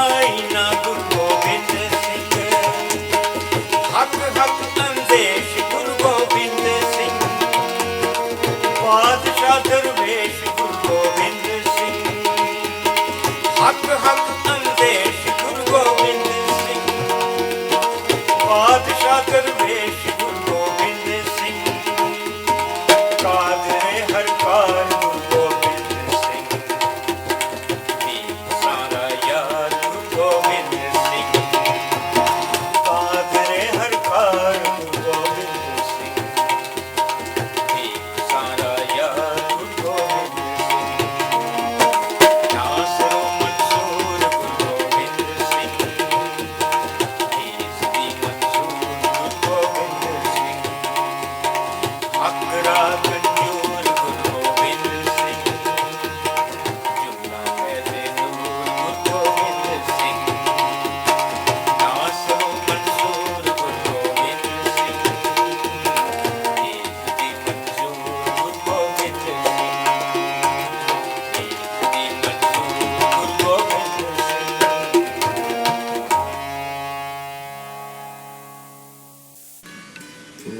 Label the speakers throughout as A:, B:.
A: आई ना गुरु गोबिंद सिंह, हक हक अंदेश गुरु गोबिंद सिंह, बादशाह दरवेश गुरु गोबिंद सिंह, हक हक अंदेश गुरु गोबिंद सिंह, बादशाह दरवेश गुरु गोबिंद सिंह, कादरे हर कार गुरु गोबिंद सिंह, सारा यार गुरु गोबिंद सिंह, कादरे हर कार गुरु गोबिंद सिंह, सारा यार गुरु गोबिंद सिंह, नासरो मंसूर गुरु गोबिंद सिंह, ईसदी मंसूर गुरु गोबिंद सिंह, अकरा गंजूर गुरु गोबिंद सिंह, जुमला फैज़े नूर गुरु गोबिंद सिंह, नासरो मंसूर गुरु गोबिंद सिंह, ईसदी मंसूर गुरु गोबिंद सिंह, ईसदी मंसूर गुरु गोबिंद सिंह।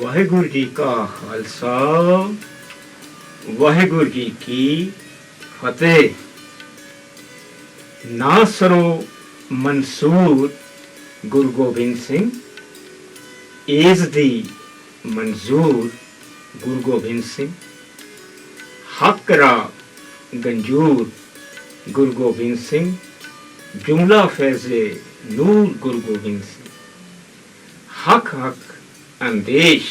B: वाहिगुरु जी का खालसा, वाहिगुरु जी की फतेह। नासरो मंसूर गुरु गोबिंद सिंह, एज़दी मंजूर गुरु गोबिंद सिंह, हकरा गंजूर गुरु गोबिंद सिंह, जुमला फैज़े नूर गुरु गोबिंद सिंह, हक हक अंदेश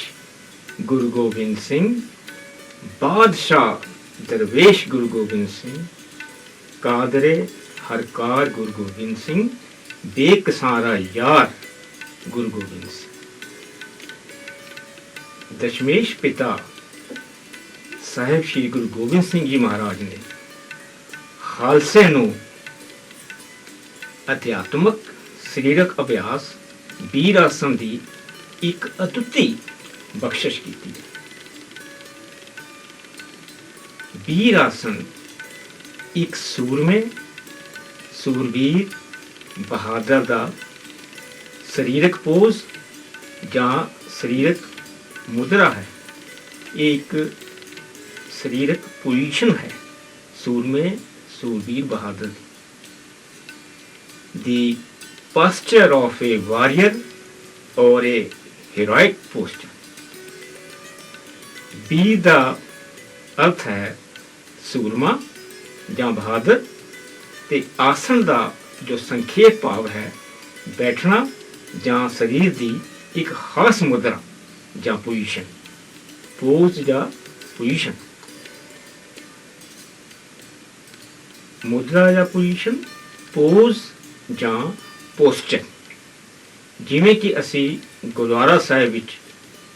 B: गुरु गोबिंद सिंह, बादशाह दरवेश गुरु गोबिंद सिंह, कादरे हरकार गुरु गोबिंद सिंह, बेकसारा यार गुरु गोबिंद सिंह। दशमेश पिता ਸਾਹਿਬ श्री गुरु गोबिंद सिंह जी महाराज ने ਖਾਲਸੇ ਨੂੰ ਅਧਿਆਤਮਕ ਸਰੀਰਕ ਅਭਿਆਸ ਵੀਰ ਆਸਣ ਦੀ ਇੱਕ ਅਤੁੱਤੀ ਬਖਸ਼ਿਸ਼ ਕੀਤੀ ਹੈ। ਵੀਰ ਆਸਣ ਇੱਕ ਸੂਰਮੇ, ਸੂਰਬੀਰ, ਬਹਾਦਰ ਦਾ ਸਰੀਰਕ ਪੋਜ਼ ਜਾਂ ਸਰੀਰਕ ਮੁਦਰਾ ਹੈ। ਇਹ ਇੱਕ ਸਰੀਰਕ ਪੋਜੀਸ਼ਨ ਹੈ ਸੂਰਮੇ, ਸੂਰਬੀਰ, ਬਹਾਦਰ ਦੀ posture of a warrior or a heroic posture। ਵੀਰ ਦਾ ਅਰਥ ਹੈ ਸੂਰਮਾ ਜਾਂ ਬਹਾਦਰ, ਤੇ ਆਸਣ ਦਾ ਜੋ ਸੰਖੇਪ ਭਾਵ ਹੈ ਬੈਠਣਾ ਜਾਂ ਸਰੀਰ ਦੀ ਇੱਕ ਖਾਸ ਮੁਦਰਾ ਜਾਂ ਪੋਜੀਸ਼ਨ, ਪੋਜ਼ ਜਾਂ ਪੋਜੀਸ਼ਨ। ਮੁਦਰਾ ਜਾਂ ਪੋਜੀਸ਼ਨ, ਪੋਜ਼ ਜਾਂ ਪੋਸਚਰ। ਜਿਵੇਂ ਕਿ ਅਸੀਂ ਗੁਰਦੁਆਰਾ ਸਾਹਿਬ ਵਿੱਚ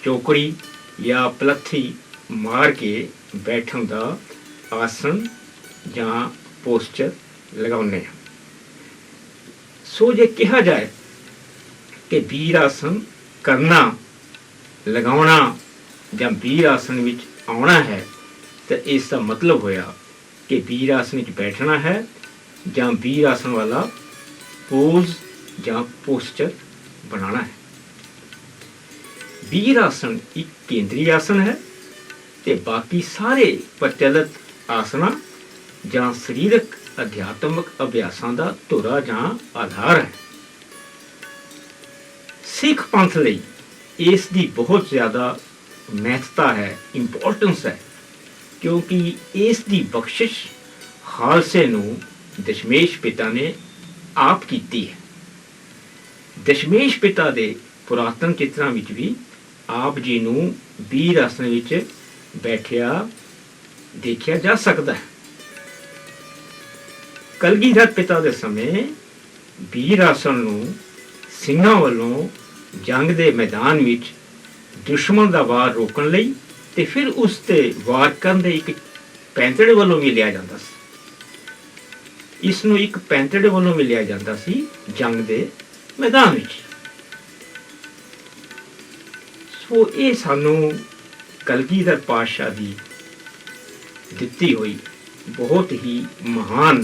B: ਚੌਕੜੀ ਜਾਂ ਪਲੱਥੀ ਮਾਰ ਕੇ ਬੈਠਣ ਦਾ ਆਸਣ ਜਾਂ ਪੋਸਚਰ ਲਗਾਉਂਦੇ ਹਾਂ। ਸੋ ਜੇ ਕਿਹਾ ਜਾਏ ਕਿ ਵੀਰ ਆਸਣ ਕਰਨਾ, ਲਗਾਉਣਾ ਜਾਂ ਵੀਰ ਆਸਣ ਵਿੱਚ ਆਉਣਾ ਹੈ, ਤਾਂ ਇਸ ਦਾ ਮਤਲਬ ਹੋਇਆ ਕਿ ਵੀਰ ਆਸਣ ਵਿੱਚ ਬੈਠਣਾ ਹੈ ਜਾਂ ਵੀਰ ਆਸਣ ਵਾਲਾ ਪੋਜ਼ ਜਾਂ ਪੋਸਚਰ ਬਣਾਉਣਾ ਹੈ। ਵੀਰ ਆਸਣ ਇੱਕ ਕੇਂਦਰੀ ਆਸਣ ਹੈ ਤੇ ਬਾਕੀ ਸਾਰੇ ਪ੍ਰਚਲਿਤ ਆਸਣਾਂ ਜਾਂ ਸਰੀਰਕ ਅਧਿਆਤਮਕ ਅਭਿਆਸਾਂ ਦਾ ਧੁਰਾ ਜਾਂ ਆਧਾਰ ਹੈ। ਸਿੱਖ ਪੰਥ ਲਈ ਇਸ ਦੀ ਬਹੁਤ ਜ਼ਿਆਦਾ ਮਹੱਤਤਾ ਹੈ, ਇੰਪੋਰਟੈਂਸ ਹੈ, ਕਿਉਂਕਿ ਇਸ ਦੀ ਬਖਸ਼ਿਸ਼ ਖਾਲਸੇ ਨੂੰ ਦਸ਼ਮੇਸ਼ ਪਿਤਾ ਨੇ ਆਪ ਕੀਤੀ ਹੈ। ਦਸ਼ਮੇਸ਼ ਪਿਤਾ ਦੇ ਪੁਰਾਤਨ ਚਿੱਤਰਾਂ ਵਿੱਚ ਵੀ ਆਪ ਜੀ ਨੂੰ ਵੀਰ ਆਸਣ ਵਿੱਚ ਬੈਠਿਆ ਦੇਖਿਆ ਜਾ ਸਕਦਾ ਹੈ। ਕਲਗੀਧਰ ਪਿਤਾ ਦੇ ਸਮੇਂ ਵੀਰ ਆਸਣ ਨੂੰ ਸਿੰਘਾਂ ਵੱਲੋਂ ਜੰਗ ਦੇ ਮੈਦਾਨ ਵਿੱਚ ਦੁਸ਼ਮਣ ਦਾ ਵਾਰ ਰੋਕਣ ਲਈ ਤੇ ਫਿਰ ਉਸ ਤੇ ਵਾਰ ਕਰਨ ਦੇ ਇੱਕ ਪੈਂਤੜੇ ਵੱਲੋਂ ਵੀ ਲਿਆ ਜਾਂਦਾ ਸੀ। ਇਸ ਨੂੰ ਇੱਕ ਪੈਂਤੜੇ ਵੱਲੋਂ ਵੀ ਲਿਆ ਜਾਂਦਾ ਸੀ ਜੰਗ ਦੇ ਮੈਦਾਨ ਵਿੱਚ। ਸੋ ਇਹ ਸਾਨੂੰ ਕਲਗੀਧਰ ਪਾਤਸ਼ਾਹ ਦੀ ਦਿੱਤੀ ਹੋਈ ਬਹੁਤ ਹੀ ਮਹਾਨ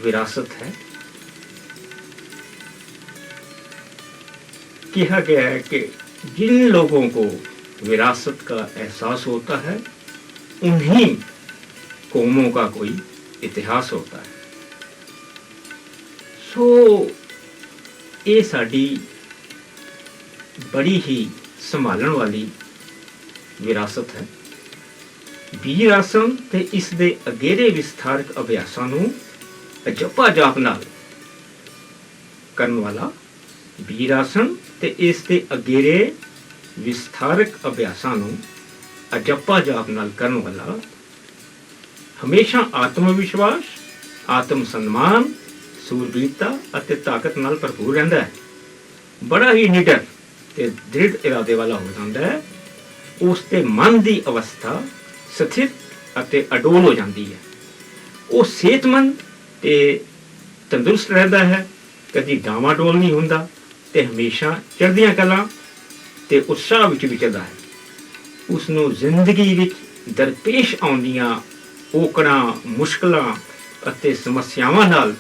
B: ਵਿਰਾਸਤ ਹੈ। कहा गया है कि जिन लोगों को विरासत का एहसास होता है उन्हीं कौमों का कोई इतिहास होता है। सो ये साडी बड़ी ही संभालण वाली विरासत है। ਵੀਰ ਆਸਣ ਤੇ ਇਸ ਦੇ ਅਗੇਰੇ ਵਿਸਥਾਰਕ ਅਭਿਆਸਾਂ ਨੂੰ ਅਜੱਪਾ ਜਾਪ ਨਾਲ ਕਰਨ ਵਾਲਾ ਵੀਰ ਆਸਣ ਤੇ ਇਸ ਦੇ ਅਗੇਰੇ ਵਿਸਥਾਰਕ ਅਭਿਆਸਾਂ ਨੂੰ ਅਜੱਪਾ ਜਾਪ ਨਾਲ ਕਰਨ ਵਾਲਾ ਹਮੇਸ਼ਾ ਆਤਮ ਵਿਸ਼ਵਾਸ, ਆਤਮ ਸਨਮਾਨ, ਸੂਰਬੀਰਤਾ ਅਤੇ ਤਾਕਤ ਨਾਲ ਭਰਪੂਰ ਰਹਿੰਦਾ ਹੈ। ਬੜਾ ਹੀ ਨਿਡਰ ਤੇ ਦ੍ਰਿੜ ਇਰਾਦੇ ਵਾਲਾ ਹੋ ਜਾਂਦਾ ਹੈ। ਉਸ ਦੇ ਮਨ ਦੀ ਅਵਸਥਾ ਸਥਿਰ ਅਤੇ ਅਡੋਲ ਹੋ ਜਾਂਦੀ ਹੈ। ਉਹ ਸਿਹਤਮੰਦ ਤੇ ਤੰਦਰੁਸਤ ਰਹਿੰਦਾ ਹੈ, ਕਦੀ ਡਾਵਾਡੋਲ ਨਹੀਂ ਹੁੰਦਾ ਤੇ ਹਮੇਸ਼ਾ ਚੜ੍ਹਦੀਆਂ ਕਲਾਂ ਤੇ ਉਤਸ਼ਾਹ ਵਿੱਚ ਵਿਚਰਦਾ ਹੈ। ਉਸ ਨੂੰ ਜ਼ਿੰਦਗੀ ਵਿੱਚ ਦਰਪੇਸ਼ ਆਉਂਦੀਆਂ ਔਕੜਾਂ, ਮੁਸ਼ਕਲਾਂ ਅਤੇ ਸਮੱਸਿਆਵਾਂ ਨਾਲ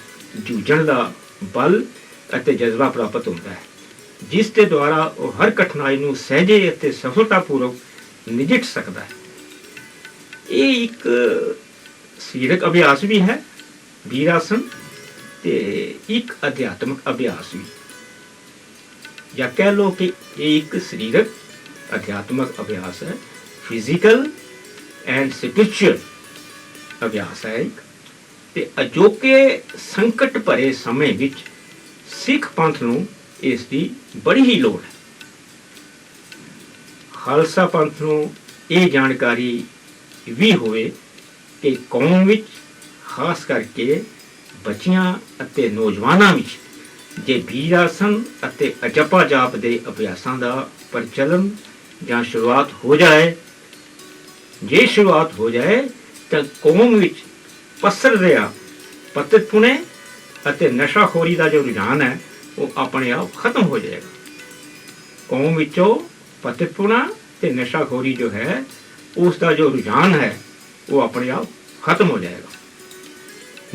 B: ਜੂਝਣ ਦਾ ਬਲ ਅਤੇ ਜਜ਼ਬਾ ਪ੍ਰਾਪਤ ਹੁੰਦਾ ਹੈ, ਜਿਸ ਦੇ ਦੁਆਰਾ ਉਹ ਹਰ ਕਠਿਨਾਈ ਨੂੰ ਸਹਿਜੇ ਅਤੇ ਸਫਲਤਾਪੂਰਵਕ ਨਜਿੱਠ ਸਕਦਾ ਹੈ। ਇਹ ਇੱਕ ਸਰੀਰਕ ਅਭਿਆਸ ਵੀ ਹੈ ਵੀਰ ਆਸਣ ਤੇ ਇੱਕ ਅਧਿਆਤਮਕ ਅਭਿਆਸ ਵੀ, ਜਾਂ ਕਹਿ ਲਓ ਕਿ ਇਹ ਇੱਕ ਸਰੀਰਕ ਅਧਿਆਤਮਕ ਅਭਿਆਸ ਹੈ। ਫਿਜ਼ੀਕਲ ਐਂਡ ਸਪਿਰਿਚੁਅਲ ਅਭਿਆਸ ਹੈ ਇੱਕ। ਤੇ ਅਜੋਕੇ ਸੰਕਟ ਭਰੇ ਸਮੇਂ ਵਿੱਚ ਸਿੱਖ ਪੰਥ ਨੂੰ ਇਸ ਦੀ ਬੜੀ ਹੀ ਲੋੜ ਹੈ। ਖਾਲਸਾ ਪੰਥ ਨੂੰ ਇਹ ਜਾਣਕਾਰੀ ਵੀ ਹੋਵੇ ਕਿ ਕੌਮ ਵਿੱਚ ਖਾਸ ਕਰਕੇ ਬੱਚਿਆਂ ਅਤੇ ਨੌਜਵਾਨਾਂ ਵਿੱਚ ਜੇ ਵੀਰ ਆਸਣ ਅਤੇ ਅਜੱਪਾ ਜਾਪ ਦੇ ਅਭਿਆਸਾਂ ਦਾ ਪ੍ਰਚਲਨ ਜਾਂ ਸ਼ੁਰੂਆਤ ਹੋ ਜਾਏ, ਜੇ ਸ਼ੁਰੂਆਤ ਹੋ ਜਾਏ ਤਾਂ ਕੌਮ ਵਿੱਚ ਪਸਰ ਰਿਹਾ ਪਤਿਤਪੁਣੇ ਅਤੇ ਨਸ਼ਾਖੋਰੀ ਦਾ ਜੋ ਰੁਝਾਨ ਹੈ ਉਹ ਆਪਣੇ ਆਪ ਖਤਮ ਹੋ ਜਾਏਗਾ। ਕੌਮ ਵਿੱਚੋਂ ਪਤਿਤਪੁਣਾ ਤੇ ਨਸ਼ਾਖੋਰੀ ਜੋ ਹੈ ਉਸ ਦਾ ਜੋ ਰੁਝਾਨ ਹੈ ਉਹ ਆਪਣੇ ਆਪ ਖਤਮ ਹੋ ਜਾਏਗਾ।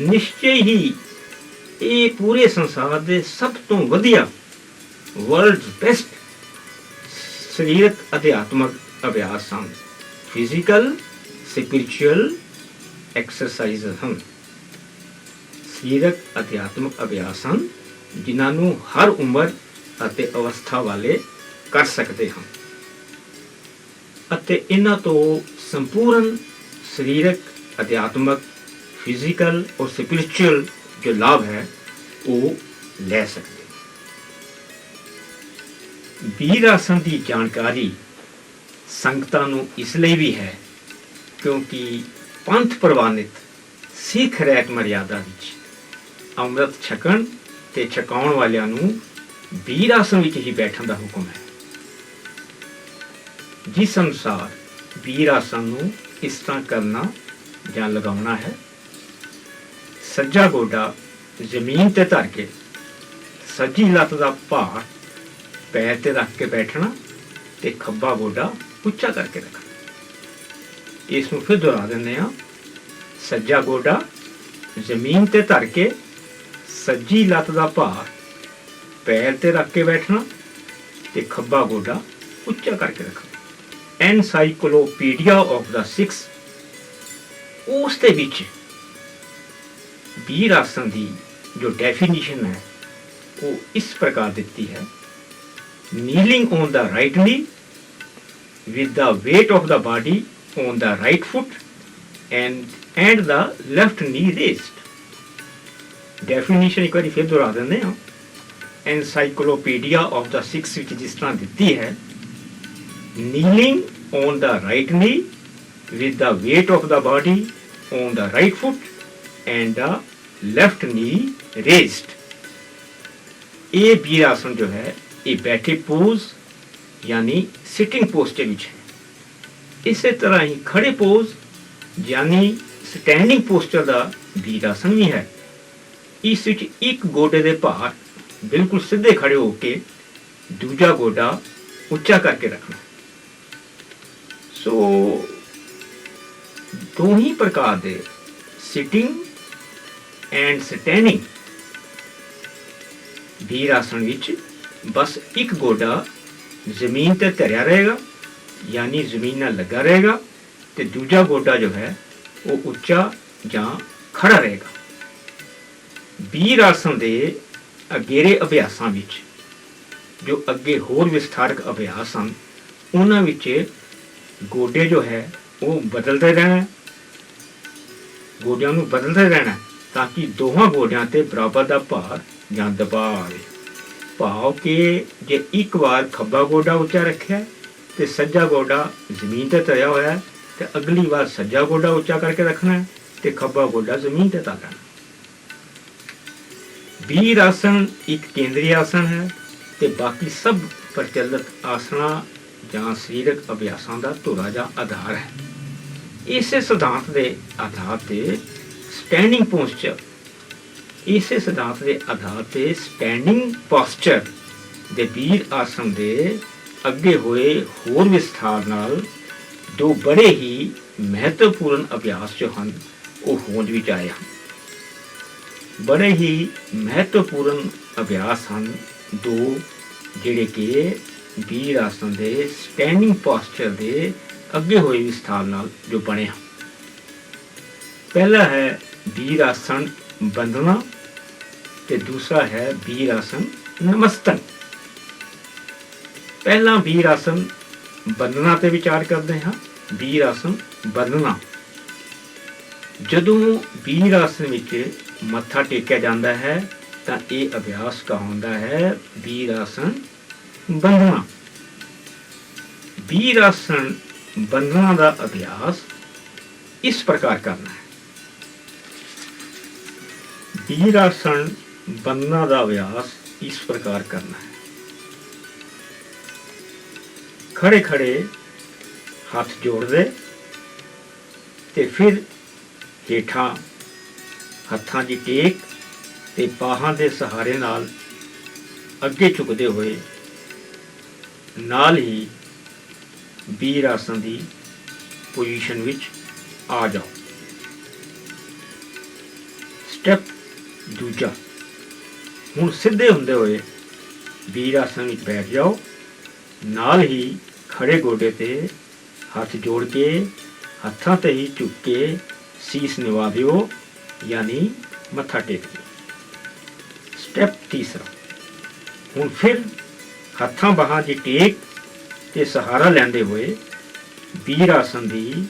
B: ਨਿਸ਼ਚੈ ਹੀ ਇਹ ਪੂਰੇ ਸੰਸਾਰ ਦੇ ਸਭ ਤੋਂ ਵਧੀਆ ਵਰਲਡਸ ਬੈਸਟ ਸਰੀਰਕ ਅਧਿਆਤਮਕ ਅਭਿਆਸ ਹਨ। ਫਿਜ਼ੀਕਲ ਸਪਿਰਿਚੁਅਲ ਐਕਸਰਸਾਈਜ਼ ਹਨ। ਸਰੀਰਕ ਅਧਿਆਤਮਕ ਅਭਿਆਸ ਹਨ ਜਿਨ੍ਹਾਂ ਨੂੰ ਹਰ ਉਮਰ ਅਤੇ ਅਵਸਥਾ ਵਾਲੇ ਕਰ ਸਕਦੇ ਹਨ ਅਤੇ ਇਹਨਾਂ ਤੋਂ ਸੰਪੂਰਨ ਸਰੀਰਕ ਅਧਿਆਤਮਕ ਫਿਜ਼ੀਕਲ ਔਰ ਸਪਿਰਿਚੁਅਲ ਜੋ ਲਾਭ ਹੈ ਉਹ ਲੈ ਸਕਦੇ। ਵੀਰ ਆਸਣ ਦੀ ਜਾਣਕਾਰੀ ਸੰਗਤਾਂ ਨੂੰ ਇਸ ਲਈ ਵੀ ਹੈ ਕਿਉਂਕਿ ਪੰਥ ਪ੍ਰਵਾਨਿਤ ਸਿੱਖ ਰਹਿਤ ਮਰਿਆਦਾ ਵਿੱਚ ਅੰਮ੍ਰਿਤ ਛਕਣ ਤੇ ਛਕਾਉਣ ਵਾਲਿਆਂ ਨੂੰ ਵੀਰ ਆਸਣ ਵਿੱਚ ਹੀ ਬੈਠਣ ਦਾ ਹੁਕਮ ਹੈ। ਜਿਸ ਅਨੁਸਾਰ ਵੀਰ ਆਸਣ ਨੂੰ ਇਸ ਤਰ੍ਹਾਂ ਕਰਨਾ ਜਾਂ ਲਗਾਉਣਾ ਹੈ, ਸੱਜਾ ਗੋਡਾ ਜ਼ਮੀਨ ਤੇ ਧਰ ਕੇ ਸੱਜੀ ਲੱਤ ਦਾ ਭਾਰ ਪੈਰ ਤੇ ਰੱਖ ਕੇ ਬੈਠਣਾ ਤੇ ਖੱਬਾ ਗੋਡਾ ਉੱਚਾ ਕਰਕੇ ਰੱਖਣਾ। ਇਸ ਨੂੰ ਫਿਰ ਦੁਹਰਾ ਦਿੰਦੇ ਹਾਂ। ਸੱਜਾ ਗੋਡਾ ਜ਼ਮੀਨ ਤੇ ਧਰ ਕੇ ਸੱਜੀ ਲੱਤ ਦਾ ਭਾਰ ਪੈਰ ਤੇ ਰੱਖ ਕੇ ਬੈਠਣਾ ਤੇ ਖੱਬਾ ਗੋਡਾ ਉੱਚਾ ਕਰਕੇ ਰੱਖਣਾ। ਐਨਸਾਈਕਲੋਪੀਡੀਆ ਆਫ ਦਾ ਸਿੱਖਸ ਉਸ ਦੇ ਵਿੱਚ ਵੀਰ ਆਸਣ ਦੀ ਜੋ ਡੈਫੀਨੇਸ਼ਨ ਹੈ ਉਹ ਇਸ ਪ੍ਰਕਾਰ ਦਿੱਤੀ ਹੈ। ਨੀਲਿੰਗ ਔਨ ਦਾ ਰਾਈਟ ਨੀ with the weight of the body on the right foot and the left knee raised. Definition ਇੱਕ ਵਾਰੀ ਫਿਰ ਦੁਹਰਾ ਦਿੰਦੇ ਹਾਂ। Encyclopedia of the Sikhs ਵਿੱਚ ਜਿਸ ਤਰ੍ਹਾਂ ਦਿੱਤੀ ਹੈ, kneeling on the right knee with the weight of the body on the right foot and the left knee raised. ਇਹ ਵੀਰ ਆਸਣ ਜੋ ਹੈ ਇਹ ਬੈਠੇ ਪੋਜ਼ ਯਾਨੀ ਸਿਟਿੰਗ ਪੋਸਚਰ ਵਿੱਚ ਹੈ। ਇਸੇ ਤਰ੍ਹਾਂ ਹੀ ਖੜੇ ਪੋਜ਼ ਯਾਨੀ ਸਟੈਂਡਿੰਗ ਪੋਸਚਰ ਦਾ ਵੀਰ ਆਸਣ ਵੀ ਹੈ। ਇਸ ਵਿੱਚ ਇੱਕ ਗੋਡੇ ਦੇ ਭਾਰ ਬਿਲਕੁਲ ਸਿੱਧੇ ਖੜੇ ਹੋ ਕੇ ਦੂਜਾ ਗੋਡਾ ਉੱਚਾ ਕਰਕੇ ਰੱਖਣਾ। ਸੋ ਦੋ ਹੀ ਪ੍ਰਕਾਰ ਦੇ ਸਿਟਿੰਗ ਐਂਡ ਸਟੈਂਡਿੰਗ ਵੀਰ ਆਸਣ ਵਿੱਚ ਬਸ ਇੱਕ ਗੋਡਾ ਜ਼ਮੀਨ ਤੇ ਧਰਿਆ ਰਹੇਗਾ, ਯਾਨੀ ਜ਼ਮੀਨ ਨਾਲ ਲੱਗਾ ਰਹੇਗਾ, ਤੇ ਦੂਜਾ ਗੋਡਾ ਜੋ ਹੈ ਉਹ ਉੱਚਾ ਜਾਂ ਖੜਾ ਰਹੇਗਾ। ਵੀਰ ਆਸਣ ਦੇ ਅਗੇਰੇ ਅਭਿਆਸਾਂ ਵਿੱਚ ਜੋ ਅੱਗੇ ਹੋਰ ਵਿਸਥਾਰਕ ਅਭਿਆਸ ਹਨ, ਉਹਨਾਂ ਵਿੱਚ ਗੋਡੇ ਜੋ ਹੈ ਉਹ ਬਦਲਦੇ ਰਹਿਣਾ, ਗੋਡਿਆਂ ਨੂੰ ਬਦਲਦੇ ਰਹਿਣਾ, ਤਾਂ ਕਿ ਦੋਹਾਂ ਗੋਡਿਆਂ ਤੇ ਬਰਾਬਰ ਦਾ ਭਾਰ ਜਾਂ ਦਬਾਅ ਆਵੇ। ਭਾਵ ਕਿ ਜੇ ਇੱਕ ਵਾਰ ਖੱਬਾ ਗੋਡਾ ਉੱਚਾ ਰੱਖਿਆ ਤੇ ਸੱਜਾ ਗੋਡਾ ਜ਼ਮੀਨ ਤੇ ਧਰਿਆ ਹੋਇਆ, ਤੇ ਅਗਲੀ ਵਾਰ ਸੱਜਾ ਗੋਡਾ ਉੱਚਾ ਕਰਕੇ ਰੱਖਣਾ ਤੇ ਖੱਬਾ ਗੋਡਾ ਜ਼ਮੀਨ ਤੇ ਧਰਨਾ। ਵੀਰ ਆਸਣ ਇੱਕ ਕੇਂਦਰੀ ਆਸਣ ਹੈ ਤੇ ਬਾਕੀ ਸਭ ਪ੍ਰਚਲਿਤ ਆਸਣਾਂ ਜਾਂ ਸਰੀਰਕ ਅਭਿਆਸਾਂ ਦਾ ਧੁਰਾ ਜਾਂ ਆਧਾਰ ਹੈ। ਇਸੇ ਸਿਧਾਂਤ ਦੇ ਆਧਾਰ ਤੇ ਸਟੈਂਡਿੰਗ ਪੋਸਚਰ ਦੇ ਵੀਰ ਆਸਣ ਦੇ ਅੱਗੇ ਹੋਏ ਹੋਰ ਵਿਸਥਾਰ ਨਾਲ ਦੋ ਬੜੇ ਹੀ ਮਹੱਤਵਪੂਰਨ ਅਭਿਆਸ ਜੋ ਹਨ ਉਹ ਹੋਂਦ ਵਿੱਚ ਆਏ ਹਨ। ਬੜੇ ਹੀ ਮਹੱਤਵਪੂਰਨ ਅਭਿਆਸ ਹਨ ਦੋ, ਜਿਹੜੇ ਕਿ ਵੀਰ ਆਸਣ ਦੇ ਸਟੈਂਡਿੰਗ ਪੋਸਚਰ ਦੇ ਅੱਗੇ ਹੋਏ ਵਿਸਥਾਰ ਨਾਲ ਜੋ ਬਣੇ ਹਨ। ਪਹਿਲਾ ਹੈ ਵੀਰ ਆਸਣ ਬੰਦਨਾ ਤੇ ਦੂਸਰਾ ਹੈ ਵੀਰ ਆਸਣ ਨਮਸਤਨ। ਪਹਿਲਾਂ ਵੀਰ ਆਸਣ ਬੰਦਨਾ ਤੇ ਵਿਚਾਰ ਕਰਦੇ ਹਾਂ। ਵੀਰ ਆਸਣ ਬੰਦਨਾ, ਜਦੋਂ ਵੀਰ ਆਸਣ ਵਿੱਚ ਮੱਥਾ ਟੇਕਿਆ ਜਾਂਦਾ ਹੈ ਤਾਂ ਇਹ ਅਭਿਆਸ ਕਹਾਉਂਦਾ ਹੈ ਵੀਰ ਆਸਣ ਬੰਦਨਾ। ਵੀਰ ਆਸਣ ਬੰਦਨਾ ਦਾ ਅਭਿਆਸ ਇਸ ਪ੍ਰਕਾਰ ਕਰਨਾ ਹੈ। ਵੀਰ ਆਸਣ ਬੰਦਨਾ ਦਾ ਅਭਿਆਸ ਇਸ ਪ੍ਰਕਾਰ ਕਰਨਾ ਹੈ। ਖੜੇ ਖੜੇ ਹੱਥ ਜੋੜਦੇ ਤੇ ਫਿਰ ਹੇਠਾਂ ਹੱਥਾਂ ਦੀ ਟੇਕ ਤੇ ਬਾਹਾਂ ਦੇ ਸਹਾਰੇ ਨਾਲ ਅੱਗੇ ਝੁਕਦੇ ਹੋਏ ਨਾਲ ਹੀ ਵੀਰ ਆਸਣ ਦੀ ਪੋਜੀਸ਼ਨ ਵਿੱਚ ਆ ਜਾਓ। ਸਟੈਪ ਦੂਜਾ, ਹੁਣ ਸਿੱਧੇ ਹੁੰਦੇ ਹੋਏ ਵੀਰ ਆਸਣ ਵਿੱਚ ਬੈਠ ਜਾਓ। ਨਾਲ ਹੀ ਖੜੇ ਗੋਡੇ ਤੇ ਹੱਥ ਜੋੜ ਕੇ ਹੱਥਾਂ ਤੇ ਹੀ ਝੁਕ ਕੇ ਸੀਸ ਨਿਵਾ ਦਿਓ, ਯਾਨੀ ਮੱਥਾ ਟੇਕ ਦਿਓ। ਸਟੈਪ ਤੀਸਰਾ, ਹੁਣ ਫਿਰ ਹੱਥਾਂ ਬਾਹਾਂ ਦੀ ਟੇਕ ਤੇ ਸਹਾਰਾ ਲੈਂਦੇ ਹੋਏ ਵੀਰ ਆਸਣ ਦੀ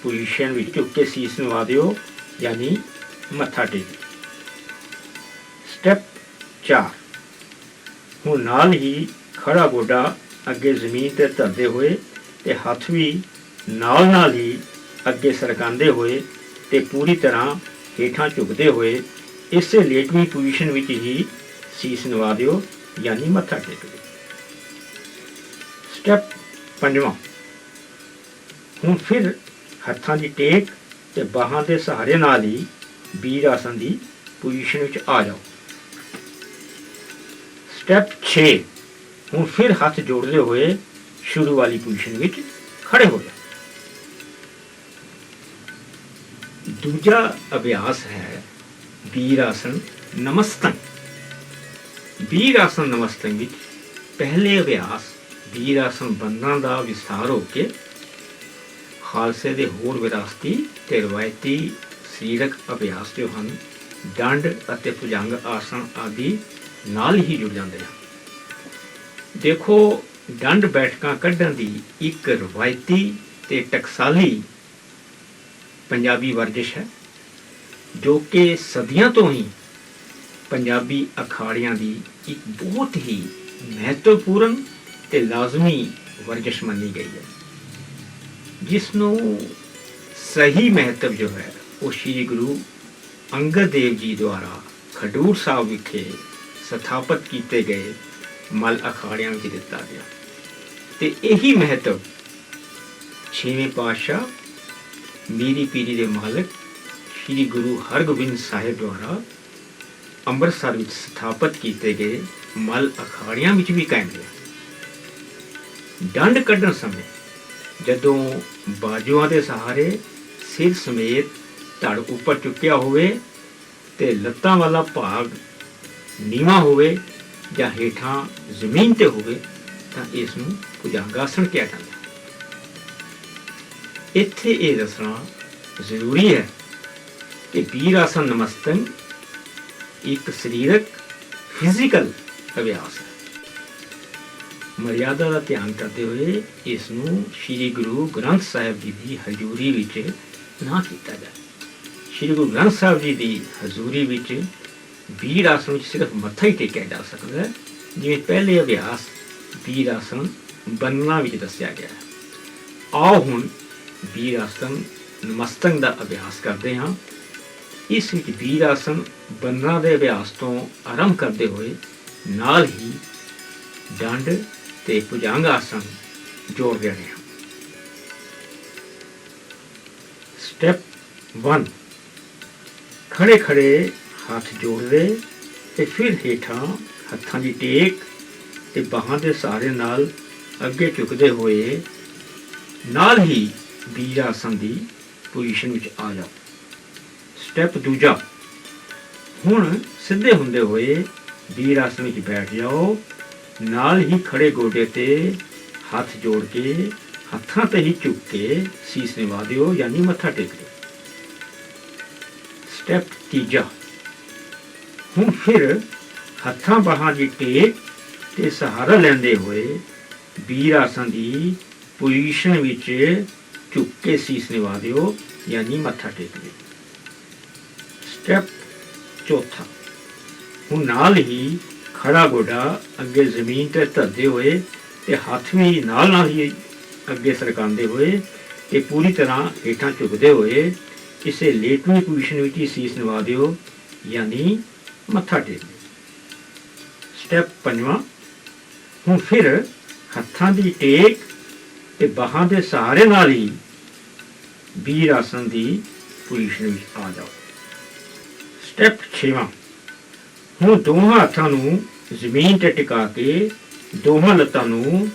B: ਪੋਜੀਸ਼ਨ ਵਿੱਚ ਝੁਕ ਕੇ ਸੀਸ ਨਿਵਾ ਦਿਓ, ਯਾਨੀ ਮੱਥਾ ਟੇਕ ਦਿਓ। ਸਟੈਪ 4, ਹੁਣ ਨਾਲ ਹੀ ਖੜਾ ਗੋਡਾ ਅੱਗੇ ਜ਼ਮੀਨ ਤੇ ਧਰਦੇ ਹੋਏ ਤੇ ਹੱਥ ਵੀ ਨਾਲ ਹੀ ਅੱਗੇ ਸਰਕਾਉਂਦੇ ਹੋਏ ਤੇ ਪੂਰੀ ਤਰ੍ਹਾਂ ਹੇਠਾਂ ਝੁਕਦੇ ਹੋਏ ਇਸੇ ਲੇਟਵੀਂ ਪੋਜੀਸ਼ਨ ਵਿੱਚ ਹੀ ਸੀਸ ਨਿਵਾ ਦਿਓ, ਯਾਨੀ ਮੱਥਾ ਟੇਕ ਦਿਓ। ਸਟੈਪ 5, ਹੁਣ ਫਿਰ ਹੱਥਾਂ ਦੀ ਟੇਕ ਤੇ ਬਾਹਾਂ ਦੇ ਸਹਾਰੇ ਨਾਲ ਹੀ ਵੀਰ ਆਸਣ ਦੀ ਪੋਜੀਸ਼ਨ ਵਿੱਚ ਆ ਜਾਓ। ਸਟੈਪ 6, ਹੁਣ ਫਿਰ ਹੱਥ ਜੋੜਦੇ ਹੋਏ ਸ਼ੁਰੂ ਵਾਲੀ ਪੋਜੀਸ਼ਨ ਵਿੱਚ ਖੜੇ ਹੋ ਜਾਓ। ਦੂਜਾ ਅਭਿਆਸ ਹੈ ਵੀਰ ਆਸਣ ਨਮਸਤਨ। ਵੀਰ ਆਸਣ ਨਮਸਤਨ ਵਿੱਚ ਪਹਿਲੇ ਅਭਿਆਸ ਵੀਰ ਆਸਣ ਬੰਦਨਾ ਦਾ ਵਿਸਥਾਰ ਹੋ ਕੇ ਖਾਲਸੇ ਦੇ ਹੋਰ ਵਿਰਾਸਤੀ ਤੇ ਰਵਾਇਤੀ ਸਰੀਰਕ ਅਭਿਆਸ ਜੋ ਹਨ ਡੰਡ ਅਤੇ ਭੁਜੰਗ ਆਸਣ ਆਦਿ ਨਾਲ ਹੀ ਜੁੜ ਜਾਂਦੇ ਹਨ। ਦੇਖੋ, ਡੰਡ ਬੈਠਕਾਂ ਕੱਢਣ ਦੀ ਇੱਕ ਰਵਾਇਤੀ ਤੇ ਟਕਸਾਲੀ ਪੰਜਾਬੀ ਵਰਜਿਸ਼ ਹੈ, ਜੋ ਕਿ ਸਦੀਆਂ ਤੋਂ ਹੀ ਪੰਜਾਬੀ ਅਖਾੜਿਆਂ ਦੀ ਇੱਕ ਬਹੁਤ ਹੀ ਮਹੱਤਵਪੂਰਨ ਤੇ ਲਾਜ਼ਮੀ ਵਰਜਿਸ਼ ਮੰਨੀ ਗਈ ਹੈ, ਜਿਸ ਨੂੰ ਸਹੀ ਮਹੱਤਵ ਜੋ ਹੈ ਉਹ ਸ਼੍ਰੀ ਗੁਰੂ ਅੰਗਦ ਦੇਵ ਜੀ ਦੁਆਰਾ ਖਡੂਰ ਸਾਹਿਬ ਵਿਖੇ ਸਥਾਪਿਤ ਕੀਤੇ ਗਏ ਮਲ ਅਖਾੜਿਆਂ ਵਿੱਚ ਦਿੱਤਾ ਗਿਆ। ਤੇ ਇਹੀ ਮਹੱਤਵ 6ਵੇਂ ਪਾਤਸ਼ਾਹ ਮੀਰੀ ਪੀਰੀ ਦੇ ਮਾਲਕ ਸ਼੍ਰੀ ਗੁਰੂ ਹਰਗੋਬਿੰਦ ਸਾਹਿਬ ਦੁਆਰਾ ਅੰਮ੍ਰਿਤਸਰ ਵਿੱਚ ਸਥਾਪਿਤ ਕੀਤੇ ਗਏ ਮਲ ਅਖਾੜਿਆਂ ਵਿੱਚ ਵੀ ਕਾਇਮ ਰਿਹਾ। ਡੰਡ ਕੱਢਣ ਸਮੇਂ ਜਦੋਂ ਬਾਜੂਆਂ ਦੇ ਸਹਾਰੇ ਸਿਰ ਸਮੇਤ ਧੜ ਉੱਪਰ ਚੁੱਕਿਆ ਹੋਵੇ ਤੇ ਲੱਤਾਂ ਵਾਲਾ ਭਾਗ ਨੀਵਾਂ ਹੋਵੇ ਜਾਂ ਹੇਠਾਂ ਜ਼ਮੀਨ ਤੇ ਹੋਵੇ ਤਾਂ ਇਸ ਨੂੰ ਭੁਜੰਗ ਆਸਣ ਕਿਹਾ ਜਾਂਦਾ। ਇੱਥੇ ਇਹ ਦੱਸਣਾ ਜ਼ਰੂਰੀ ਹੈ ਕਿ ਵੀਰ ਆਸਣ ਨਮਸਤਕ ਇੱਕ ਸਰੀਰਕ ਫਿਜ਼ੀਕਲ ਅਭਿਆਸ ਹੈ। ਮਰਿਆਦਾ ਦਾ ਧਿਆਨ ਕਰਦੇ ਹੋਏ ਇਸ ਨੂੰ ਸ੍ਰੀ ਗੁਰੂ ਗ੍ਰੰਥ ਸਾਹਿਬ ਜੀ ਦੀ ਹਜ਼ੂਰੀ ਵਿੱਚ ਨਾ ਕੀਤਾ ਜਾਏ। ਸ੍ਰੀ ਗੁਰੂ ਗ੍ਰੰਥ ਸਾਹਿਬ ਜੀ ਦੀ ਹਜ਼ੂਰੀ ਵਿੱਚ ਵੀਰ ਆਸਣ ਵਿੱਚ ਸਿਰਫ ਮੱਥਾ ਹੀ ਟੇਕਿਆ ਜਾ ਸਕਦਾ ਹੈ, ਜਿਵੇਂ ਪਹਿਲੇ ਅਭਿਆਸ ਵੀਰ ਆਸਣ ਬੰਨਣਾ ਵਿੱਚ ਦੱਸਿਆ ਗਿਆ ਹੈ। ਆਓ ਹੁਣ ਵੀਰ ਆਸਣ ਨਮਸਤਕ ਦਾ ਅਭਿਆਸ ਕਰਦੇ ਹਾਂ। ਇਸ ਵਿੱਚ ਵੀਰ ਆਸਣ ਬੰਨਣਾ ਦੇ ਅਭਿਆਸ ਤੋਂ ਆਰੰਭ ਕਰਦੇ ਹੋਏ ਨਾਲ ਹੀ ਡੰਡ ਤੇ ਭੁਜੰਗ ਆਸਣ ਜੋੜ ਰਹੇ ਹਾਂ। ਸਟੈਪ 1, ਖੜੇ ਖੜੇ ਹੱਥ ਜੋੜਦੇ ਤੇ ਫਿਰ ਹੇਠਾਂ ਹੱਥਾਂ ਦੀ ਟੇਕ ਤੇ ਬਾਹਾਂ ਦੇ ਸਹਾਰੇ ਨਾਲ ਅੱਗੇ ਝੁਕਦੇ ਹੋਏ ਨਾਲ ਹੀ ਵੀਰ ਆਸਣ ਦੀ ਪੋਜੀਸ਼ਨ ਵਿੱਚ ਆ ਜਾਓ। ਸਟੈਪ 2, ਹੁਣ ਸਿੱਧੇ ਹੁੰਦੇ ਹੋਏ ਵੀਰ ਆਸਣ ਵਿੱਚ ਬੈਠ ਜਾਓ। ਨਾਲ ਹੀ ਖੜੇ ਗੋਡੇ ਤੇ ਹੱਥ ਜੋੜ ਕੇ ਹੱਥਾਂ ਤੇ ਹੀ ਝੁਕ ਕੇ ਸੀਸ ਨਿਵਾ ਦਿਓ, ਯਾਨੀ ਮੱਥਾ ਟੇਕ ਦਿਓ। ਸਟੈਪ 3, ਹੁਣ ਫਿਰ ਹੱਥਾਂ ਬਾਹਾਂ ਦੀ ਟੇਕ ਤੇ ਸਹਾਰਾ ਲੈਂਦੇ ਹੋਏ ਵੀਰ ਆਸਣ ਦੀ ਪੋਜੀਸ਼ਨ ਵਿੱਚ ਝੁਕ ਕੇ ਸੀਸ ਨਿਵਾ ਦਿਓ, ਯਾਨੀ ਮੱਥਾ ਟੇਕ ਦਿਓ। ਸਟੈਪ 4, ਹੁਣ ਨਾਲ ਹੀ ਖੜਾ ਗੋਡਾ ਅੱਗੇ ਜ਼ਮੀਨ ਤੇ ਧਰਦੇ ਹੋਏ ਤੇ ਹੱਥ ਵੀ ਨਾਲ ਹੀ ਅੱਗੇ ਸਰਕਾਉਂਦੇ ਹੋਏ ਤੇ ਪੂਰੀ ਤਰ੍ਹਾਂ ਹੇਠਾਂ ਝੁਕਦੇ ਹੋਏ ਕਿਸੇ ਲੇਟਵੀਂ ਪੋਜੀਸ਼ਨ ਵਿੱਚ ਹੀ ਸੀਸ ਨਿਵਾ ਦਿਓ, ਯਾਨੀ ਮੱਥਾ ਟੇਕ ਦਿਓ। ਸਟੈਪ 5, ਹੁਣ ਫਿਰ ਹੱਥਾਂ ਦੀ ਟੇਕ ਤੇ ਬਾਹਾਂ ਦੇ ਸਹਾਰੇ ਨਾਲ ਹੀ ਵੀਰ ਆਸਣ ਦੀ ਪੋਜੀਸ਼ਨ ਵਿੱਚ ਆ ਜਾਓ। ਸਟੈਪ 6, ਹੁਣ ਦੋਹਾਂ ਹੱਥਾਂ ਨੂੰ ਜ਼ਮੀਨ ਤੇ ਟਿਕਾ ਕੇ ਦੋਹਾਂ ਲੱਤਾਂ ਨੂੰ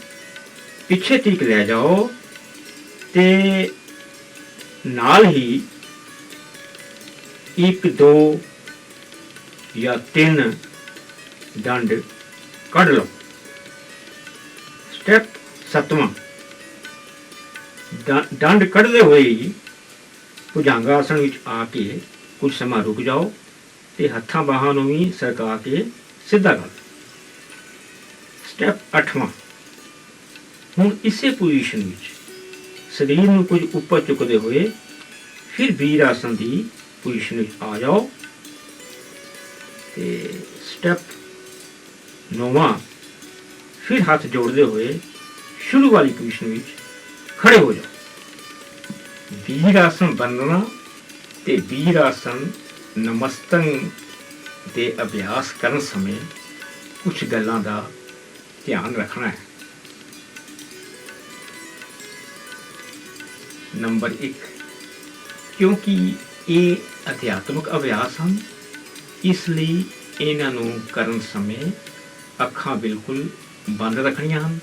B: ਪਿੱਛੇ ਤੀਕ ਲੈ ਜਾਓ ਤੇ ਨਾਲ ਹੀ 1, 2 ਜਾਂ 3 ਡੰਡ ਕੱਢ ਲਓ। ਸਟੈਪ 7, ਡੰਡ ਕੱਢਦੇ ਹੋਏ ਹੀ ਭੁਜੰਗ ਆਸਣ ਵਿੱਚ ਆ ਕੇ ਕੁਝ ਸਮਾਂ ਰੁਕ ਜਾਓ ਤੇ ਹੱਥਾਂ ਬਾਹਾਂ ਨੂੰ ਵੀ ਸਰਕਾ ਕੇ ਸਿੱਧਾ ਕਰ। ਸਟੈਪ 8, ਹੁਣ ਇਸੇ ਪੋਜੀਸ਼ਨ ਵਿੱਚ ਸਰੀਰ ਨੂੰ ਕੁਝ ਉੱਪਰ ਚੁੱਕਦੇ ਹੋਏ ਫਿਰ ਵੀਰ ਆਸਣ ਦੀ ਪੋਜੀਸ਼ਨ ਵਿੱਚ ਆ ਜਾਓ ਤੇ ਸਟੈਪ 9, ਫਿਰ ਹੱਥ ਜੋੜਦੇ ਹੋਏ ਸ਼ੁਰੂ ਵਾਲੀ ਪੋਜੀਸ਼ਨ ਵਿੱਚ ਖੜੇ ਹੋ ਜਾਓ। ਵੀਰ ਆਸਣ ਬੰਨਣਾ ਤੇ ਵੀਰ ਆਸਣ ਨਮਸਤਕ ਦੇ ਅਭਿਆਸ ਕਰਨ ਸਮੇਂ ਕੁਝ ਗੱਲਾਂ ਦਾ ਧਿਆਨ ਰੱਖਣਾ ਹੈ। ਨੰਬਰ 1, ਕਿਉਂਕਿ ਇਹ ਅਧਿਆਤਮਿਕ ਅਭਿਆਸ ਹਨ, ਇਸ ਲਈ ਇਹਨਾਂ ਨੂੰ ਕਰਨ ਸਮੇਂ ਅੱਖਾਂ ਬਿਲਕੁਲ ਬੰਦ ਰੱਖਣੀਆਂ ਹਨ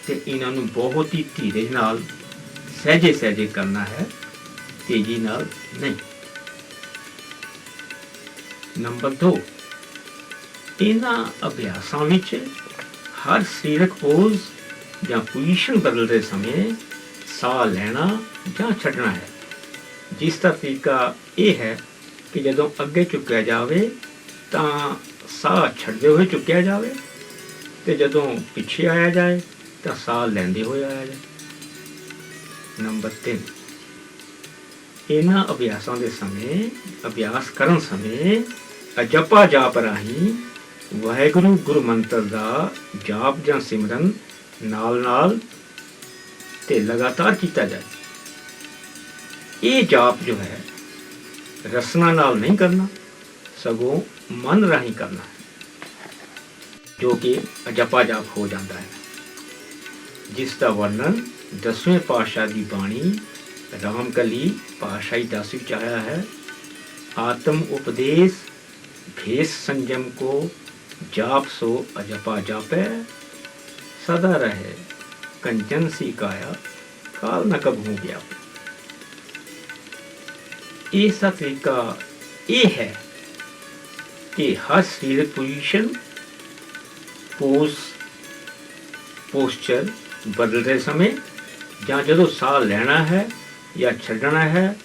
B: ਤੇ ਇਹਨਾਂ ਨੂੰ ਬਹੁਤ ਹੀ ਧੀਰੇ ਨਾਲ ਸਹਿਜੇ ਸਹਿਜੇ ਕਰਨਾ ਹੈ, ਤੇਜ਼ੀ ਨਾਲ ਨਹੀਂ। ਨੰਬਰ 2, ਇਹਨਾਂ ਅਭਿਆਸਾਂ ਵਿੱਚ ਹਰ ਸਰੀਰਕ ਪੋਜ਼ ਜਾਂ ਪੋਜੀਸ਼ਨ ਬਦਲਦੇ ਸਮੇਂ ਸਾਹ ਲੈਣਾ ਜਾਂ ਛੱਡਣਾ ਹੈ, ਜਿਸ ਦਾ ਤਰੀਕਾ ਇਹ ਹੈ ਕਿ ਜਦੋਂ ਅੱਗੇ ਝੁਕਿਆ ਜਾਵੇ ਤਾਂ ਸਾਹ ਛੱਡਦੇ ਹੋਏ ਝੁਕਿਆ ਜਾਵੇ ਤੇ ਜਦੋਂ ਪਿੱਛੇ ਆਇਆ ਜਾਏ ਤਾਂ ਸਾਹ ਲੈਂਦੇ ਹੋਏ ਆਇਆ ਜਾਏ। ਨੰਬਰ 3, ਇਹਨਾਂ ਅਭਿਆਸਾਂ ਦੇ ਸਮੇਂ ਅਭਿਆਸ ਕਰਨ ਸਮੇਂ ਅਜਪਾ ਜਾਪ ਰਾਹੀਂ ਵਾਹਿਗੁਰੂ ਗੁਰੂ ਮੰਤਰ ਦਾ ਜਾਪ ਜਾਂ ਸਿਮਰਨ ਨਾਲ ਤੇ ਲਗਾਤਾਰ ਕੀਤਾ ਜਾਏ। ਇਹ ਜਾਪ ਜੋ ਹੈ ਰਸਨਾ ਨਾਲ ਨਹੀਂ ਕਰਨਾ, ਸਗੋਂ ਮਨ ਰਾਹੀਂ ਕਰਨਾ ਹੈ, ਜੋ ਕਿ ਅਜਪਾ ਜਾਪ ਹੋ ਜਾਂਦਾ ਹੈ, ਜਿਸ ਦਾ ਵਰਣਨ 10ਵੇਂ ਪਾਤਸ਼ਾਹ ਦੀ ਬਾਣੀ ਰਾਮਕਲੀ ਪਾਤਸ਼ਾਹੀ 10 ਵਿੱਚ ਆਇਆ ਹੈ। आत्म उपदेश भेष संयम को जाप सो अजपा जापै, सदा रहे कंचन सी काया काल न कब हो गया। ऐसा तरीका ये है कि हर शरीर पोजीशन ਪੋਜ਼ ਪੋਸਚਰ ਬਦਲਦੇ ਸਮੇਂ ਜਾਂ ਜਦੋਂ ਸਾਹ ਲੈਣਾ ਹੈ ਜਾਂ ਛੱਡਣਾ ਹੈ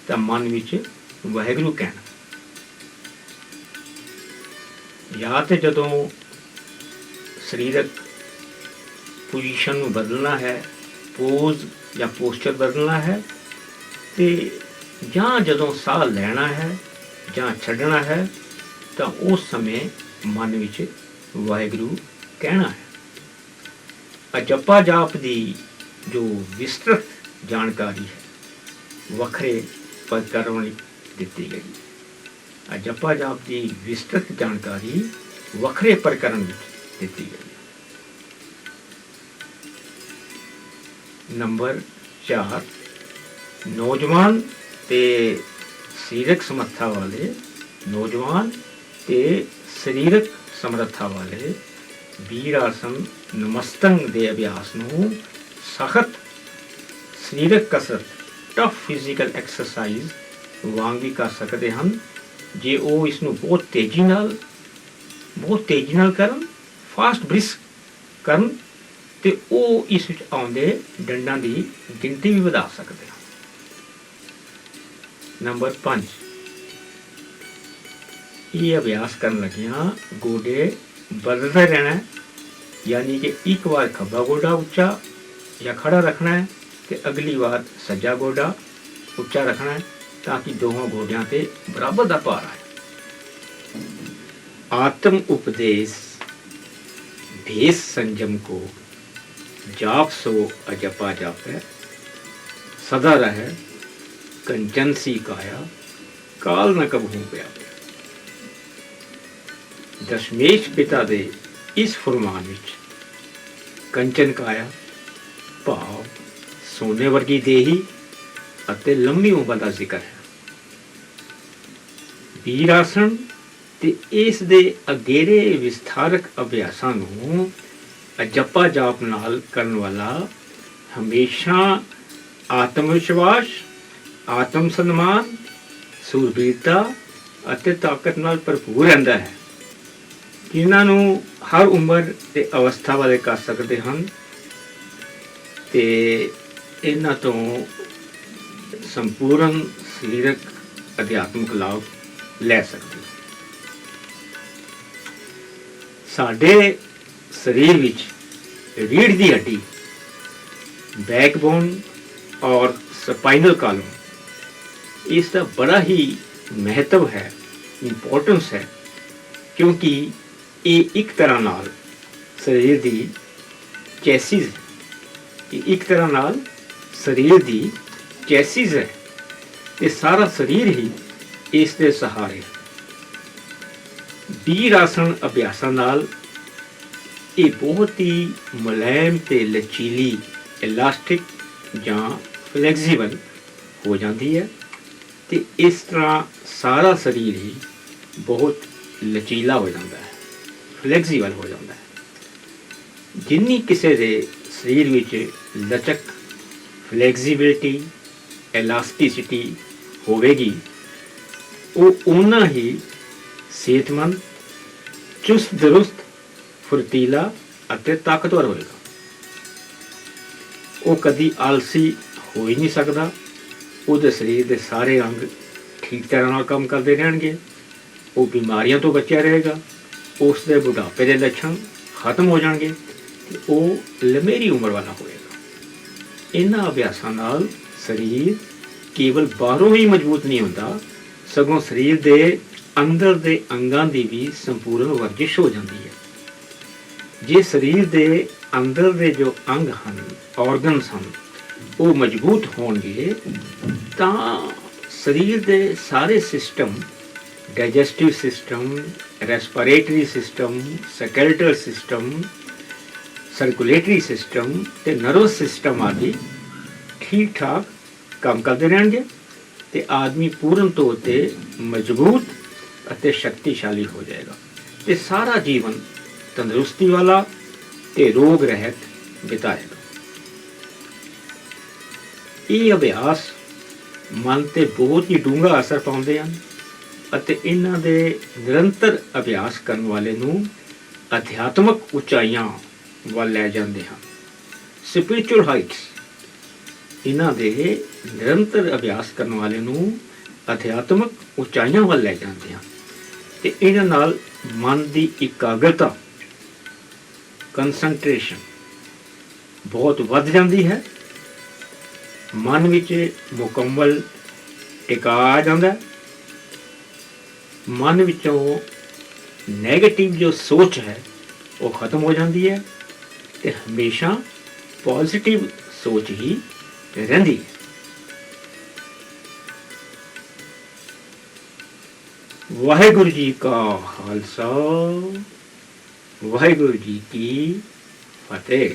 B: ਤਾਂ ਮਨ ਵਿੱਚ ਵਾਹਿਗੁਰੂ ਕਹਿਣਾ। ਜਾਂ ਤੇ ਜਦੋਂ ਸਰੀਰਕ ਪੋਜੀਸ਼ਨ ਨੂੰ ਬਦਲਣਾ ਹੈ, ਪੋਜ਼ ਜਾਂ ਪੋਸਚਰ ਬਦਲਣਾ ਹੈ, ਤੇ ਜਾਂ ਜਦੋਂ ਸਾਹ ਲੈਣਾ ਹੈ ਜਾਂ ਛੱਡਣਾ ਹੈ ਤਾਂ ਉਸ ਸਮੇਂ ਮਨ ਵਿੱਚ ਵਾਹਿਗੁਰੂ ਕਹਿਣਾ ਹੈ। ਅਜੱਪਾ ਜਾਪ ਦੀ ਜੋ ਵਿਸਤ੍ਰਿਤ ਜਾਣਕਾਰੀ ਹੈ ਵੱਖਰੇ ਪ੍ਰਕਰਣ ਵਿੱਚ ਦਿੱਤੀ ਗਈ ਹੈ। ਅਜੱਪਾ ਜਾਪ ਦੀ ਵਿਸਤ੍ਰਿਤ ਜਾਣਕਾਰੀ ਵੱਖਰੇ ਪ੍ਰਕਰਣ ਵਿੱਚ ਦਿੱਤੀ ਗਈ ਹੈ। ਨੰਬਰ 4, ਨੌਜਵਾਨ ਤੇ ਸਰੀਰਕ ਸਮਰੱਥਾ ਵਾਲੇ ਨੌਜਵਾਨ ਤੇ ਸਰੀਰਕ ਸਮਰੱਥਾ ਵਾਲੇ ਵੀਰ ਆਸਨ ਨਮਸਤੰਗ ਦੇ ਅਭਿਆਸ ਨੂੰ ਸਖਤ ਸਰੀਰਕ ਕਸਰਤ, ਟਫ ਫਿਜ਼ੀਕਲ ਐਕਸਰਸਾਈਜ਼ ਵਾਂਗ ਵੀ ਕਰ ਸਕਦੇ ਹਨ ਜੇ ਉਹ ਇਸ ਨੂੰ ਬਹੁਤ ਤੇਜ਼ੀ ਨਾਲ ਕਰਨ, ਫਾਸਟ ਬ੍ਰਿਸਕ ਕਰਨ, ਤੇ ਉਹ ਇਸ ਵਿੱਚ ਆਉਂਦੇ ਡੰਡਾਂ ਦੀ ਗਿਣਤੀ ਵੀ ਵਧਾ ਸਕਦੇ ਹਨ। ਨੰਬਰ 5, ਇਹ ਅਭਿਆਸ ਕਰਨ ਲੱਗਿਆਂ ਗੋਡੇ ਬਦਲਦੇ ਰਹਿਣਾ, ਯਾਨੀ ਕਿ ਇੱਕ ਵਾਰ ਖੱਬਾ ਗੋਡਾ ਉੱਚਾ ਜਾਂ ਖੜਾ ਰੱਖਣਾ ਹੈ ਤੇ ਅਗਲੀ ਵਾਰ ਸੱਜਾ ਗੋਡਾ ਉੱਚਾ ਰੱਖਣਾ ਹੈ ਤਾਂ ਕਿ ਦੋਹਾਂ ਗੋਡਿਆਂ ਤੇ ਬਰਾਬਰ ਦਾ ਭਾਰ ਆਏ। आत्म उपदेश भेष संयम को जाप सो अजपा जापै, सदा रहे कंचन सी काया, काल न कबहू व्यापै। दशमेश पिता दे इस फरमान विच कंचन काया भाव सोने वर्गी देही ਅਤੇ ਲੰਮੀ ਉਮਰ ਦਾ ਜ਼ਿਕਰ ਹੈ। ਵੀਰ ਆਸਣ ਤੇ ਇਸ ਦੇ ਅਗੇਰੇ ਵਿਸਥਾਰਕ ਅਭਿਆਸਾਂ ਨੂੰ ਅਜੱਪਾ ਜਾਪ ਨਾਲ ਕਰਨ ਵਾਲਾ ਹਮੇਸ਼ਾ ਆਤਮ ਵਿਸ਼ਵਾਸ, ਆਤਮ ਸਨਮਾਨ, ਸੂਰਬੀਰਤਾ ਅਤੇ ਤਾਕਤ ਨਾਲ ਭਰਪੂਰ ਰਹਿੰਦਾ ਹੈ, ਜਿਨ੍ਹਾਂ ਨੂੰ ਹਰ ਉਮਰ ਤੇ ਅਵਸਥਾ ਵਾਲੇ ਕਰ ਸਕਦੇ ਹਨ ਤੇ ਇਹਨਾਂ ਤੋਂ ਸੰਪੂਰਨ ਸਰੀਰਕ ਅਧਿਆਤਮਿਕ ਲਾਭ ਲੈ ਸਕਦੇ। ਸਾਡੇ ਸਰੀਰ ਵਿੱਚ ਰੀੜ੍ਹ ਦੀ ਹੱਡੀ, ਬੈਕਬੋਨ ਔਰ ਸਪਾਈਨਲ ਕਾਲਮ, ਇਸ ਦਾ ਬੜਾ ਹੀ ਮਹੱਤਵ ਹੈ, ਇੰਪੋਰਟੈਂਸ ਹੈ, ਕਿਉਂਕਿ ਇਹ ਇੱਕ ਤਰ੍ਹਾਂ ਨਾਲ ਸਰੀਰ ਦੀ ਚੈਸਿਸ, ਇੱਕ ਤਰ੍ਹਾਂ ਨਾਲ ਸਰੀਰ ਦੀ ਚੈਸਿਸ ਹੈ ਤੇ ਸਾਰਾ ਸਰੀਰ ਹੀ ਇਸ ਦੇ ਸਹਾਰੇ। ਵੀਰ ਆਸਣ ਅਭਿਆਸਾਂ ਨਾਲ ਇਹ ਬਹੁਤ ਹੀ ਮੁਲਾਇਮ ਤੇ ਲਚੀਲੀ, ਇਲਾਸਟਿਕ ਜਾਂ ਫਲੈਕਸੀਬਲ ਹੋ ਜਾਂਦੀ ਹੈ ਤੇ ਇਸ ਤਰ੍ਹਾਂ ਸਾਰਾ ਸਰੀਰ ਹੀ ਬਹੁਤ ਲਚੀਲਾ ਹੋ ਜਾਂਦਾ ਹੈ, ਫਲੈਕਸੀਬਲ ਹੋ ਜਾਂਦਾ ਹੈ। ਜਿੰਨੀ ਕਿਸੇ ਦੇ ਸਰੀਰ ਵਿੱਚ ਲਚਕ, ਫਲੈਕਸੀਬਿਲਿਟੀ, ਇਲਾਸਟਿਸਿਟੀ ਹੋਵੇਗੀ, ਉਹ ਓਨਾ ਹੀ ਸਿਹਤਮੰਦ, ਚੁਸਤ ਦਰੁਸਤ, ਫੁਰਤੀਲਾ ਅਤੇ ਤਾਕਤਵਰ ਹੋਏਗਾ। ਉਹ ਕਦੀ ਆਲਸੀ ਹੋ ਹੀ ਨਹੀਂ ਸਕਦਾ। ਉਹਦੇ ਸਰੀਰ ਦੇ ਸਾਰੇ ਅੰਗ ਠੀਕ ਤਰ੍ਹਾਂ ਨਾਲ ਕੰਮ ਕਰਦੇ ਰਹਿਣਗੇ। ਉਹ ਬਿਮਾਰੀਆਂ ਤੋਂ ਬਚਿਆ ਰਹੇਗਾ। ਉਸ ਦੇ ਬੁਢਾਪੇ ਦੇ ਲੱਛਣ ਖਤਮ ਹੋ ਜਾਣਗੇ ਤੇ ਉਹ ਲੰਮੇਰੀ ਉਮਰ ਵਾਲਾ ਹੋਏਗਾ। ਇਹਨਾਂ ਅਭਿਆਸਾਂ ਨਾਲ ਸਰੀਰ ਕੇਵਲ ਬਾਹਰੋਂ ਹੀ ਮਜ਼ਬੂਤ ਨਹੀਂ ਹੁੰਦਾ, ਸਗੋਂ ਸਰੀਰ ਦੇ ਅੰਦਰ ਦੇ ਅੰਗਾਂ ਦੀ ਵੀ ਸੰਪੂਰਨ ਵਰਜਿਸ਼ ਹੋ ਜਾਂਦੀ ਹੈ। ਜੇ ਸਰੀਰ ਦੇ ਅੰਦਰ ਦੇ ਜੋ ਅੰਗ ਹਨ, ਆਰਗਨਸ ਹਨ, ਉਹ ਮਜ਼ਬੂਤ ਹੋਣਗੇ ਤਾਂ ਸਰੀਰ ਦੇ ਸਾਰੇ system, digestive system, respiratory system, skeletal system, circulatory system ਤੇ ਨਰਵਸ ਸਿਸਟਮ ਆਦਿ ਠੀਕ ਠਾਕ ਕੰਮ ਕਰਦੇ ਰਹਿਣਗੇ ਤੇ ਆਦਮੀ ਪੂਰਨ ਤੌਰ ਤੇ ਮਜ਼ਬੂਤ ਅਤੇ ਸ਼ਕਤੀਸ਼ਾਲੀ ਹੋ ਜਾਏਗਾ ਤੇ ਸਾਰਾ ਜੀਵਨ ਤੰਦਰੁਸਤੀ ਵਾਲਾ ਤੇ ਰੋਗ ਰਹਿਤ ਬਿਤਾਏਗਾ। ਇਹ ਅਭਿਆਸ ਮਨ ਤੇ ਬਹੁਤ ਹੀ ਡੂੰਘਾ ਅਸਰ ਪਾਉਂਦੇ ਹਨ ਅਤੇ ਇਹਨਾਂ ਦੇ ਨਿਰੰਤਰ ਅਭਿਆਸ ਕਰਨ ਵਾਲੇ ਨੂੰ ਅਧਿਆਤਮਕ ਉਚਾਈਆਂ ਵੱਲ ਲੈ ਜਾਂਦੇ ਹਨ। ਸਪਿਰਿਚੁਅਲ ਹਾਈਟਸ, ਇਹਨਾਂ ਦੇ ਨਿਰੰਤਰ ਅਭਿਆਸ ਕਰਨ ਵਾਲੇ ਨੂੰ ਅਧਿਆਤਮਕ ਉਚਾਈਆਂ ਵੱਲ ਲੈ ਜਾਂਦੇ ਹਨ ਤੇ ਇਹਨਾਂ ਨਾਲ ਮਨ ਦੀ ਇਕਾਗਰਤਾ, ਕੰਸੰਟਰੇਸ਼ਨ ਬਹੁਤ ਵੱਧ ਜਾਂਦੀ ਹੈ। ਮਨ ਵਿੱਚ ਮੁਕੰਮਲ ਟਿਕਾ ਆ ਜਾਂਦਾ ਹੈ। ਮਨ ਵਿੱਚੋਂ ਨੈਗੇਟਿਵ ਜੋ ਸੋਚ ਹੈ ਉਹ ਖਤਮ ਹੋ ਜਾਂਦੀ ਹੈ ਤੇ ਹਮੇਸ਼ਾ ਪੋਜ਼ਿਟਿਵ ਸੋਚ ਹੀ ਰਹਿੰਦੀ ਹੈ। ਵਾਹਿਗੁਰੂ ਜੀ ਕਾ ਖਾਲਸਾ, ਵਾਹਿਗੁਰੂ ਜੀ ਕੀ ਫਤਿਹ।